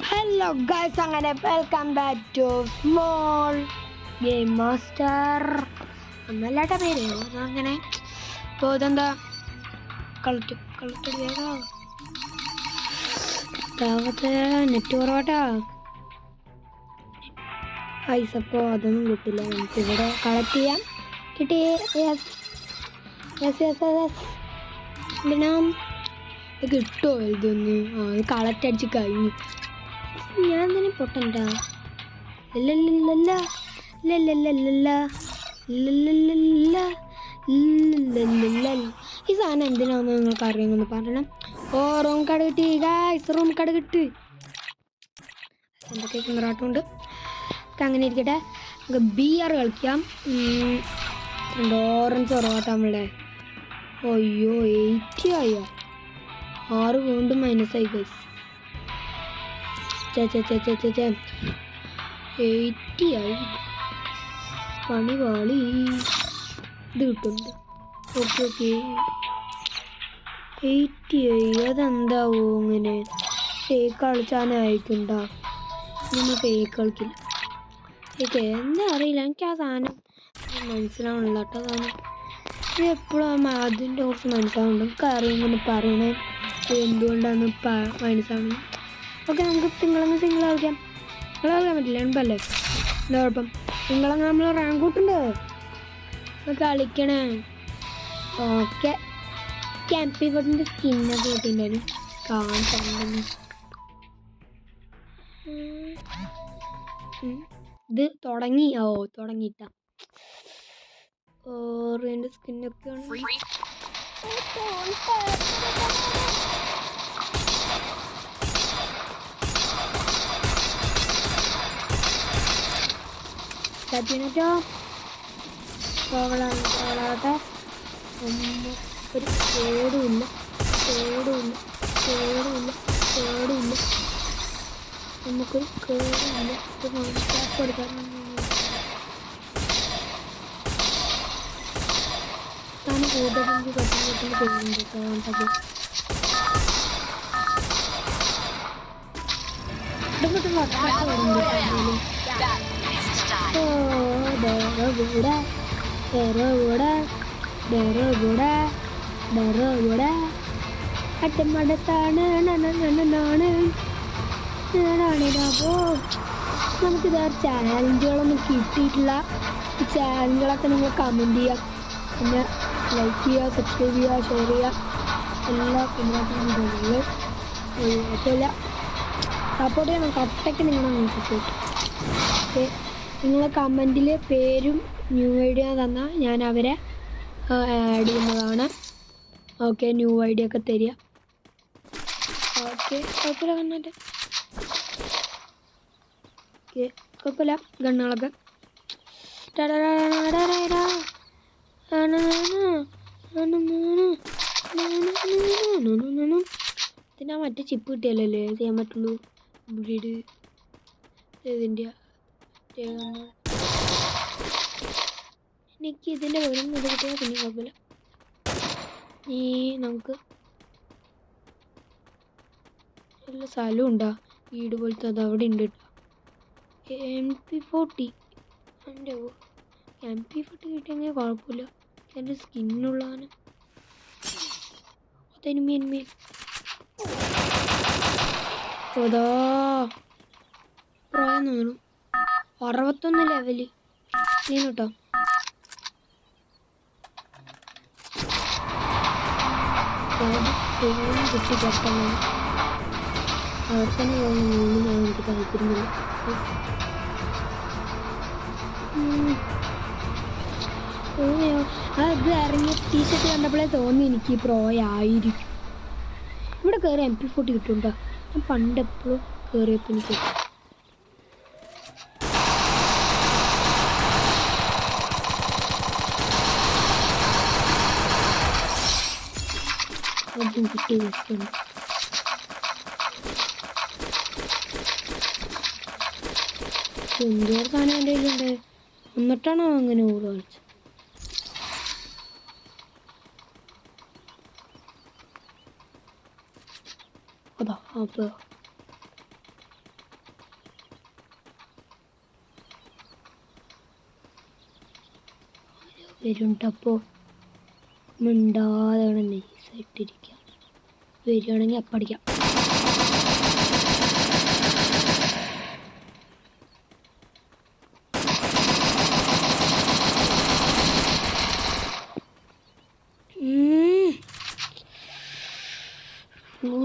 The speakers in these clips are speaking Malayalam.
ഹലോ ഗൈസ്, അങ്ങനെ welcome back to small game master എന്നല്ലാട്ട പേര് അങ്ങനെ. ഇപ്പോൾ ഇതെന്താ കളക്ട് നെറ്റ് കുറവാട്ടാ ഗൈസ്. അപ്പോൾ അതൊന്നും കിട്ടില്ല, നമുക്ക് ഇവിടെ കളക്ട് ചെയ്യാം. കിട്ടി. യെസ് യെസ് യെസ് യെസ് പിന്നെ കിട്ടുമോ ഇതൊന്ന്? അത് കളക്ട് അടിച്ച് കഴിഞ്ഞു. ഞാൻ തന്നെ പൊട്ടണ്ട. ഈ സാധനം എന്തിനാന്ന് നിങ്ങൾക്ക് അറിയാമെന്ന് പറയണം. ഓ, റൂം കാർഡ് കിട്ടി ഗായ്സ്, റൂം കാർഡ് കിട്ടി. എന്തൊക്കെ കുന്നറാട്ടുണ്ട്. അങ്ങനെ ഇരിക്കട്ടെ, നമുക്ക് ബിയർ കളിക്കാം. ഓറഞ്ച് കുറവാട്ടോ നമ്മളെ. അയ്യോ 80 ആയോ? 6 വീണ്ടും മൈനസായി ഗൈസ്. 80 ആയി. പണി പാളി. ഇത് കിട്ടുന്നുണ്ട്. ഓക്കെ 80 ആയി. അതെന്താവോ ഇങ്ങനെ? ഫേക്ക് കളിച്ചാനായിട്ടുണ്ടോ? നമ്മൾ ഫേക്ക് കളിക്കില്ല. എന്താ അറിയില്ല, എനിക്ക് ആ സാധനം മനസ്സിലാവണില്ല കേട്ടോ. സാധനം എപ്പോഴും അതിൻ്റെ കുറച്ച് മനസ്സിലാവുന്നുണ്ട്. നമുക്ക് അറിയുമെന്ന് പറയണേ എന്തുകൊണ്ടാണ് മനസ്സിലാവണം. ഓക്കെ, നമുക്ക് സിംഗിൾ കളിക്കാം. കളിക്കാൻ പറ്റില്ല എൺപല്ലേ? എന്താ കുഴപ്പം? സിംഗിളങ്ങ് നമ്മൾ റാങ്ക് കൂട്ടുണ്ട് കളിക്കണേ. ഓക്കെ, ക്യാമ്പി ബോട്ടിൻ്റെ സ്കിന്നൊക്കെ കിട്ടിയിട്ടുണ്ടായിരുന്നു. കാണിച്ചു ഇത് തുടങ്ങിയിട്ടാ. ഓറിയൻ്റെ സ്കിന്നൊക്കെ ചാറ്റിനോ പോകളാട്ടെ. ഒരു കേടുമില്ല. നമുക്കൊരു കേടുമില്ല. കൊടുക്കാൻ ഞാൻ കൂടുതൽ പറ്റുന്ന തോന്നുന്നുണ്ട്. അട്ടമടത്താണ്. നമുക്കിത് ചാലഞ്ചുകളൊന്നും കിട്ടിയിട്ടില്ല. ഈ ചാലഞ്ചുകളൊക്കെ നിങ്ങൾ കമൻറ്റ് ചെയ്യുക, പിന്നെ ലൈക്ക് ചെയ്യുക, സബ്സ്ക്രൈബ് ചെയ്യുക, ഷെയർ ചെയ്യുക. എല്ലാ കുഞ്ഞാട്ടില്ല സപ്പോർട്ട് ചെയ്യണം. കട്ടയ്ക്ക് നിങ്ങളെ സപ്പോർട്ട്. ഓക്കെ, നിങ്ങളെ കമൻറ്റിൽ പേരും ന്യൂ ഐഡിയ തന്നാൽ ഞാൻ അവരെ ആഡ് ചെയ്യുന്നതാണ്. ഓക്കെ, ന്യൂ ഐഡിയ ഒക്കെ തരിക. ഓക്കെ, കുഴപ്പമില്ല കണ്ണാൻ്റെ. ഓക്കെ, കുഴപ്പമില്ല ഗണ്ണുകളൊക്കെ. ഇതിനാ മറ്റേ ചിപ്പ് കിട്ടിയല്ലേ ചെയ്യാൻ പറ്റുള്ളൂ. ബ്രീഡ് ഇതിൻ്റെ എനിക്ക് ഇതിൻ്റെ വെറും ഇത് കിട്ടിയാൽ പിന്നെ കുഴപ്പമില്ല. ഈ നമുക്ക് നല്ല സ്ഥലം ഉണ്ടാ, വീട് പോലത്തെ. അത് അവിടെ ഉണ്ട് കേട്ടോ. MP40 എൻ്റെ MP40 കിട്ടിയെങ്കിൽ കുഴപ്പമില്ല. എൻ്റെ സ്കിന്നുള്ളതാണ്. അതെനിമി അതാ പ്രായം തോന്നുന്നു. 61 ലെവല് നീನು കേട്ടോ. കിട്ടി പെട്ടെന്ന് അവിടെ തന്നെ പോകുന്ന എനിക്ക് താല്പര്യമില്ല. തോന്നിയോ? അത് ഇറങ്ങിയ ടീഷർട്ട് കണ്ടപ്പോഴേ തോന്നി എനിക്ക് പ്രോയായിരിക്കും. ഇവിടെ കയറി MP40 കിട്ടുന്നുണ്ടോ? ഞാൻ പണ്ടെപ്പോഴും കയറിയപ്പോൾ എനിക്ക് അതും കിട്ടി. എന്തോ സാധനം എൻ്റെ കയ്യിലുണ്ട്. എന്നിട്ടാണോ അങ്ങനെ ഓട് കളിച്ചത്? അതാ അപ്പോൾ വരുണ്ടപ്പോൾ മിണ്ടാതെ നൈസായിട്ടിരിക്കാം. വരികയാണെങ്കിൽ അപ്പടിക്കാം.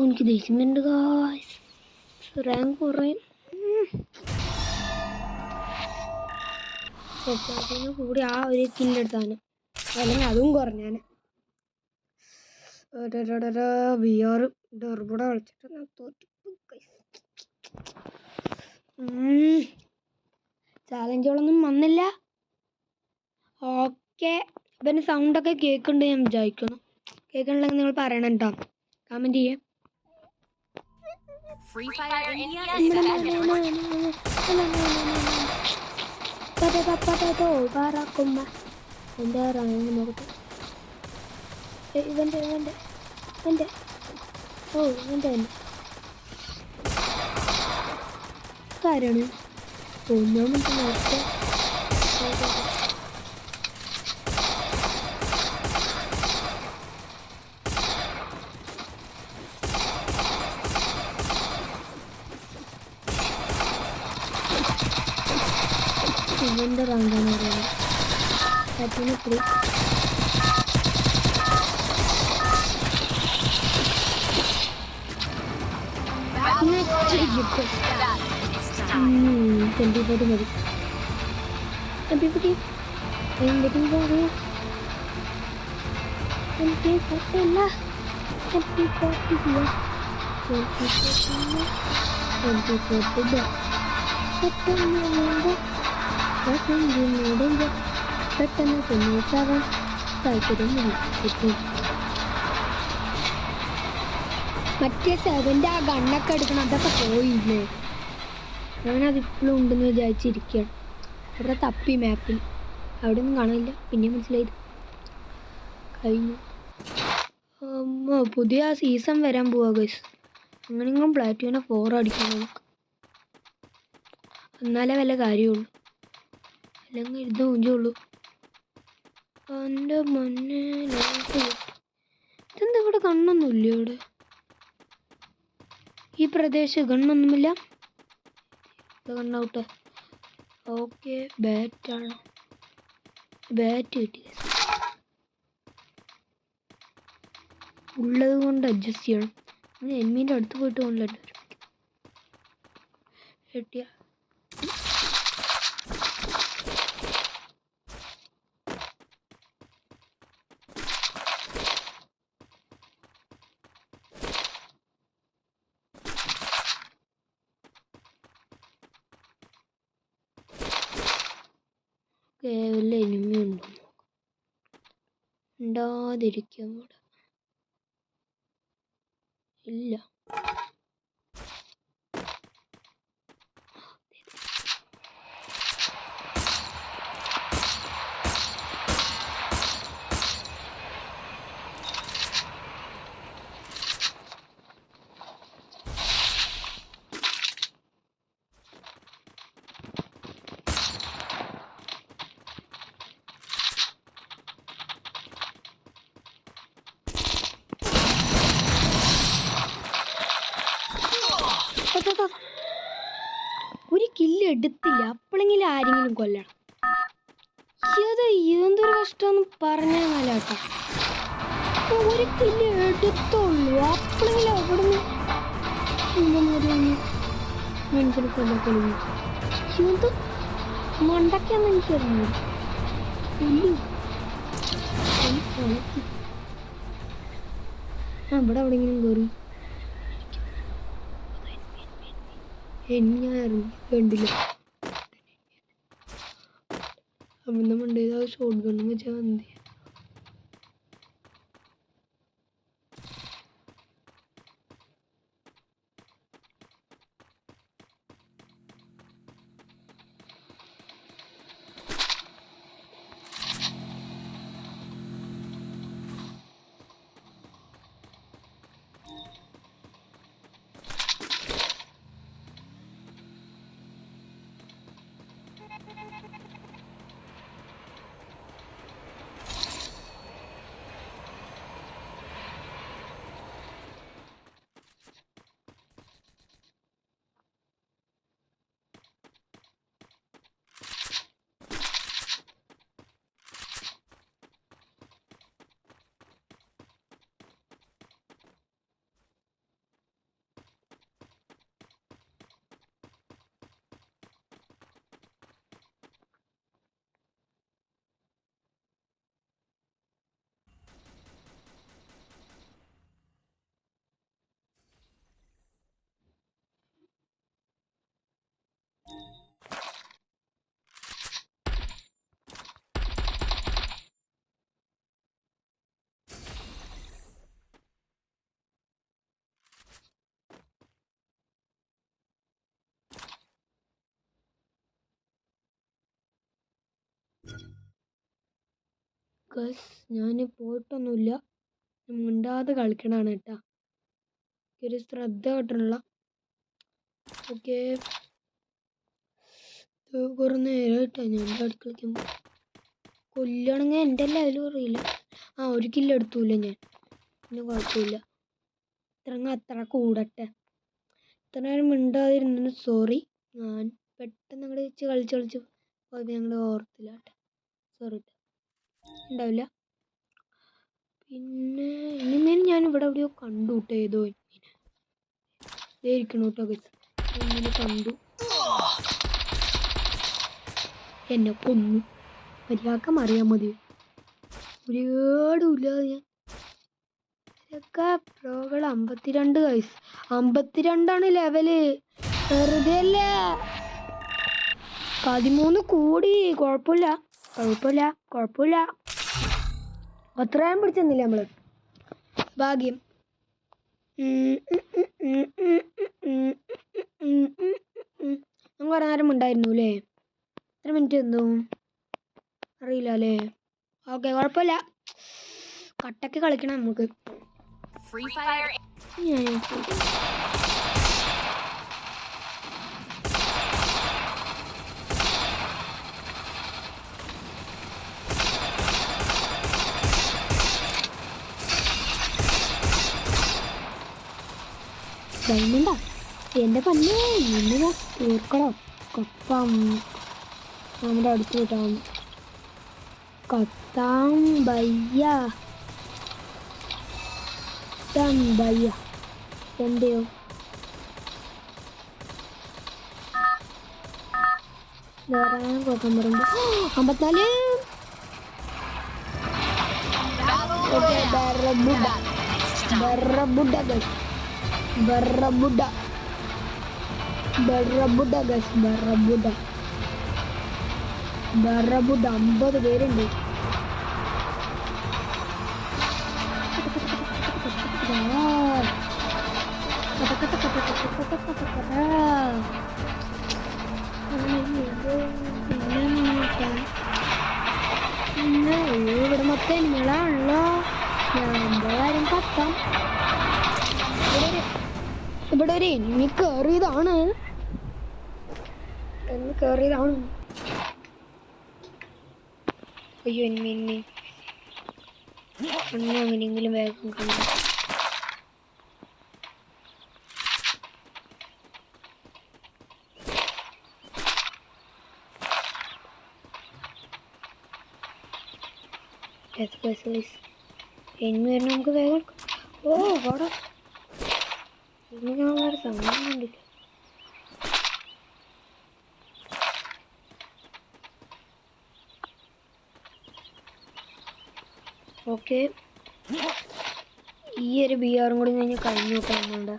എനിക്ക് ദേഷ്യം വരുന്നുണ്ട് ഗായ്സ്. റാങ്ക് കുറയും. കൂടി ആ ഒരു കില്ലെടുത്താണ്, അല്ലെങ്കിൽ അതും കുറഞ്ഞാണ്. VR ഡെർബുടെ കളിച്ചിട്ട് ഞാൻ തോറ്റു. ചാലഞ്ചുകളൊന്നും വന്നില്ല. ഓക്കെ, പിന്നെ സൗണ്ടൊക്കെ കേൾക്കുന്നുണ്ട് ഞാൻ വിചാരിക്കുന്നു. കേൾക്കണില്ലെങ്കിൽ നിങ്ങൾ പറയണം കേട്ടോ, കമൻറ്റ് ചെയ്യേ. എൻ്റെ റാങ്ക് നോക്കട്ടെ. ഇവൻ്റെ ഓ ഇവൻ്റെ തന്നെ കാര്യമാണ്. ഒന്നാം മിനിറ്റ് നോക്കാം. ഇവൻ്റെ റാങ്കാണ് പറയുന്നത്. പറ്റിന് ഇത്തിരി ടെമ്പി മതി. ടെമ്പി പെട്ടെന്ന് തൊണ്ണൂറ്റാവാൻ താല്പര്യമില്ല. മറ്റേ 7ൻ്റെ ആ ഗണ്ണൊക്കെ എടുക്കണം, അതൊക്കെ പോയില്ലേ. ഞാനതിപ്പോഴും ഉണ്ടെന്ന് വിചാരിച്ചിരിക്കുകയാണ്. അവിടെ തപ്പി മാപ്പിൽ, അവിടെ ഒന്നും കാണില്ല. പിന്നെ മനസ്സിലായത് കഴിഞ്ഞു. അമ്മ പുതിയ സീസൺ വരാൻ പോവാ ഗൈസ്. അങ്ങനെയെങ്കിലും പ്ലാറ്റിനം 4 അടിക്കണം നമുക്ക്, എന്നാലേ വല്ല കാര്യമുള്ളൂ. അല്ലെങ്കിൽ ഇത് ഊഞ്ചുള്ളൂ. എൻ്റെ മൊന്നെ ഇതെന്താ ഇവിടെ കണ്ണൊന്നുമില്ല. ഇവിടെ ഈ പ്രദേശം ഗണ്ണൊന്നുമില്ല. കണ്ണൗട്ടെ. ഓക്കെ, ബാറ്റാണ്. ബാറ്റ് കിട്ടി. ഉള്ളത് കൊണ്ട് അഡ്ജസ്റ്റ് ചെയ്യണം. അങ്ങനെ എൻമീൻ്റെ അടുത്ത് പോയിട്ട് കൊണ്ടല്ലോ കിട്ടിയ. വല്ല എനിമി ഉണ്ടോ ഉണ്ടാതിരിക്കും. ഇവിടെ ഇല്ല. ഒരു കില്ല് എടുത്തില്ല, അപ്പോഴെങ്കിലും ആരെങ്കിലും കൊല്ലണം. എന്തൊരു കഷ്ടമെന്ന് പറഞ്ഞാൽ കേട്ടോ. ഒരു കില്ല് എടുത്തുള്ളൂ, അപ്പോഴെങ്കിലും അവിടുന്ന് മനുഷ്യനെ കൊല്ലക്കൊള്ളു. എന്ത് മണ്ടക്കാന്ന് എനിക്കറിഞ്ഞു. ഇവിടെ എവിടെയെങ്കിലും കയറി ഞാൻ കണ്ടില്ല. അവിടുന്ന് മണ്ടേത് ഷോട്ട് ഗണ്ണും വെച്ചാൽ മതി. ഗൈസ് ഞാൻ പോയിട്ടൊന്നുമില്ല, മിണ്ടാതെ കളിക്കണതാണ് കേട്ടാ, ഒരു ശ്രദ്ധ കിട്ടണില്ല. ഓക്കെ കുറേ നേരമായിട്ടാ ഞാൻ കളിക്കുമ്പോൾ. കൊല്ലുകയാണെങ്കിൽ എൻ്റെ ലെവലും അറിയില്ല. ഒരു കില്ല് എടുത്തൂല്ല ഞാൻ, പിന്നെ കുഴപ്പമില്ല. അത്ര കൂടട്ടെ. ഇത്ര നേരം മിണ്ടാതിരുന്നു സോറി. ഞാൻ പെട്ടെന്ന് അങ്ങോട്ട് വെച്ച് കളിച്ച് പോയത് ഞങ്ങൾ ഓർത്തില്ല കേട്ടോ, സോറി ഉണ്ടാവില്ല. പിന്നെ ഇനിമേൽ ഞാൻ ഇവിടെ എവിടെയോ കണ്ടു കേട്ടോ, ഏതോ ഇതേ ഇരിക്കണു കേട്ടോ ഗൈസ്, ഇങ്ങനെ കണ്ടു. എന്നെ കൊന്നു, മര്യാദക്ക് അറിയാൻ മതി. ഒരുപാടില്ലാതെ ഞാൻ ഇതൊക്കെ പ്രോകൾ 52 ഗൈസ്, 52 ലെവല്, വെറുതെ അല്ല. 13 കൂടി, കുഴപ്പമില്ല. അത്രയും പിടിച്ചെന്നില്ല നമ്മള്, ഭാഗ്യം. കുറെ നേരം ഉണ്ടായിരുന്നു അല്ലേ, എത്ര മിനിറ്റ് എന്തോ അറിയില്ല അല്ലേ. ഓക്കെ കുഴപ്പമില്ല, കട്ടക്ക് കളിക്കണം നമുക്ക്. ഡയമണ്ടാ എൻ്റെ പല്ലേ, ഇന്ന് തീർക്കണം. കൊപ്പം നമ്മുടെ അടുത്ത് വിട്ടാണ് കൊത്താം ബയ്യ എന്റെയോ കൊക്കാൻ പറയുമ്പോ 54. ബറബുഡ 50 പേരുണ്ട്. ഇവിടെ മൊത്തം എനിമകളാണല്ലോ, ഞാൻ കാര്യം കത്താം. ഇവിടെ ഒരു എനിമി കയറിയതാണ്. അയ്യോ എനിമി അങ്ങനെയെങ്കിലും വേഗം കണ്ടു. എനിമി വരുന്ന നമുക്ക് വേഗം. അവിടെ ഞാൻ വേറെ സമയം കണ്ടില്ല. ഓക്കെ ഈ ഒരു BR കൂടി കഴിഞ്ഞു നോക്കാം നമ്മളുടെ.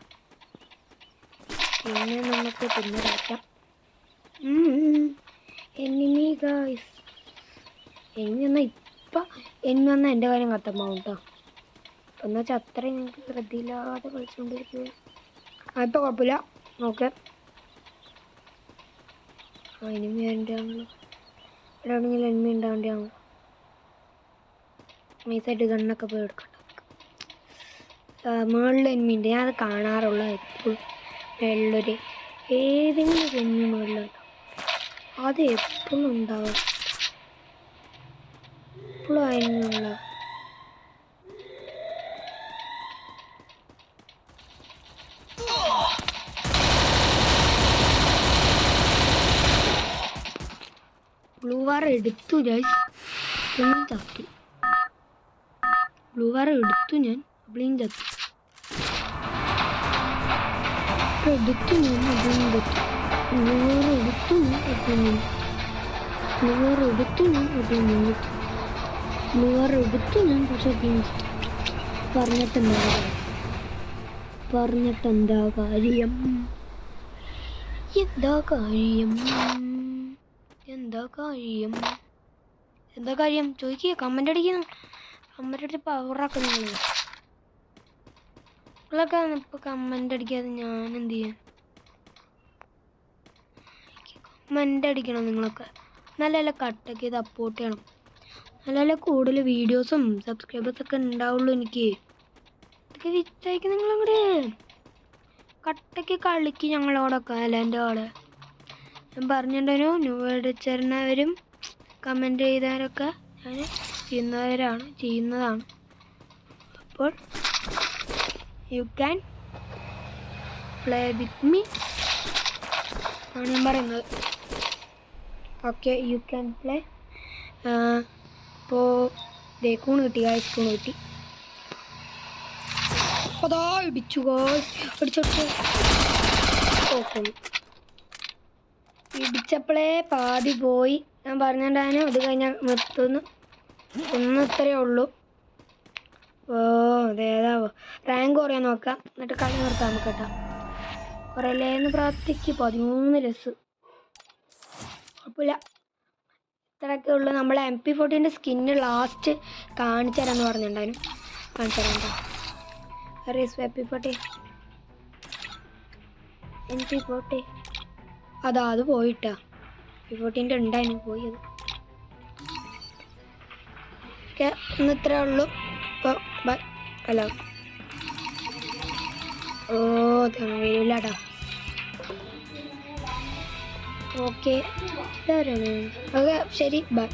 പിന്നെ നമുക്ക് പിന്നെ കളിക്കാം. എനിമി ഗൈസ്, എനിമി വന്നാൽ എൻ്റെ കാര്യം കത്തമാവും കേട്ടോ. എന്ന് വെച്ചാൽ അത്രയും ഞങ്ങൾക്ക് ശ്രദ്ധയില്ലാതെ കളിച്ചുകൊണ്ടിരിക്കുക. ഇപ്പോൾ കുഴപ്പമില്ല. ഓക്കെ എനിമി വേണ്ടിയാണല്ലോ, എവിടെയാണെങ്കിലും എനിമി ഉണ്ടാവേണ്ടിയാണല്ലോ. നൈസായിട്ട് ഗണ്ണൊക്കെ പോയി എടുക്കട്ടെ. മുകളിൽ എനിമിയുണ്ട്, ഞാൻ അത് കാണാറുള്ള എപ്പോഴും. വെള്ളൊരു ഏതെങ്കിലും എനിമി മുകളിലുണ്ടോ, അത് എപ്പോഴും ഉണ്ടാവും, എപ്പോഴും അതിനുള്ള. ബ്ലൂ വാർ എടുത്തു ഞാൻ, ചത്തു. ബ്ലൂ വാർ എടുത്തു ഞാൻ, അവിടെയും ചത്തു. പറഞ്ഞിട്ടെന്താ കാര്യം? എന്താ കാര്യം ചോദിക്കുക, കമന്റ് അടിക്കുന്നു. കമന്റ് അടിച്ച് പവറാക്കുന്നു നിങ്ങളൊക്കെ. ഇപ്പൊ കമന്റ് അടിക്കാതെ ഞാൻ എന്ത് ചെയ്യാൻ? കമന്റ് അടിക്കണം നിങ്ങളൊക്കെ, നല്ല കട്ടൊക്കെ സപ്പോർട്ട് ചെയ്യണം. നല്ല നല്ല കൂടുതൽ വീഡിയോസും സബ്സ്ക്രൈബേഴ്സൊക്കെ ഉണ്ടാവുള്ളൂ എനിക്ക്. ഇതൊക്കെ വിറ്റയക്ക് നിങ്ങളങ്ങോട്ട് കട്ടയ്ക്ക് കളിക്ക് ഞങ്ങളോടൊക്കെ അല്ല എൻ്റെ ആള്. ഞാൻ പറഞ്ഞിട്ടുണ്ടോ ന്യൂ അടിച്ചേരുന്നവരും കമൻറ്റ് ചെയ്തവരൊക്കെ ഞാൻ ചെയ്യുന്നതാണ്. അപ്പോൾ you can play with me ആണ് ഞാൻ പറയുന്നത്. Okay you can play. ഇപ്പോൾ കൂണ് കിട്ടി കൂണ് കിട്ടി. അതാ ഇടിച്ചു അടിച്ചോട്ടെ. ഓക്കെ ഇടിച്ചപ്പോഴേ പാതി പോയി. ഞാൻ പറഞ്ഞിട്ടുണ്ടായിരുന്നു അത് കഴിഞ്ഞാൽ നിർത്തുന്നു. ഇത്രയേ ഉള്ളൂ. ഓ അതേതാവോ റാങ്ക് കുറയാൻ നോക്കാം, എന്നിട്ട് കളി നിർത്താം നമുക്ക് കേട്ടോ. കുറേലേന്ന് പ്രാർത്ഥിക്ക്. 13 രസ് കുഴപ്പമില്ല. ഇത്രയൊക്കെ ഉള്ളൂ. നമ്മൾ MP40 സ്കിന്ന് ലാസ്റ്റ് കാണിച്ചു തരാമെന്ന് പറഞ്ഞിട്ടുണ്ടായിരുന്നു. കാണിച്ചു തരാം. MP40 അതാ അത് പോയിട്ടാ. MP40 ഉണ്ടായിരുന്നു, പോയി അത്. ഓക്കെ ഇന്ന് ഇത്രേ ഉള്ളൂ. ഇപ്പോൾ ബൈ. ഹലോ ഓ വരില്ലാട്ടോ. ഓക്കെ ഓക്കെ ശരി ബൈ.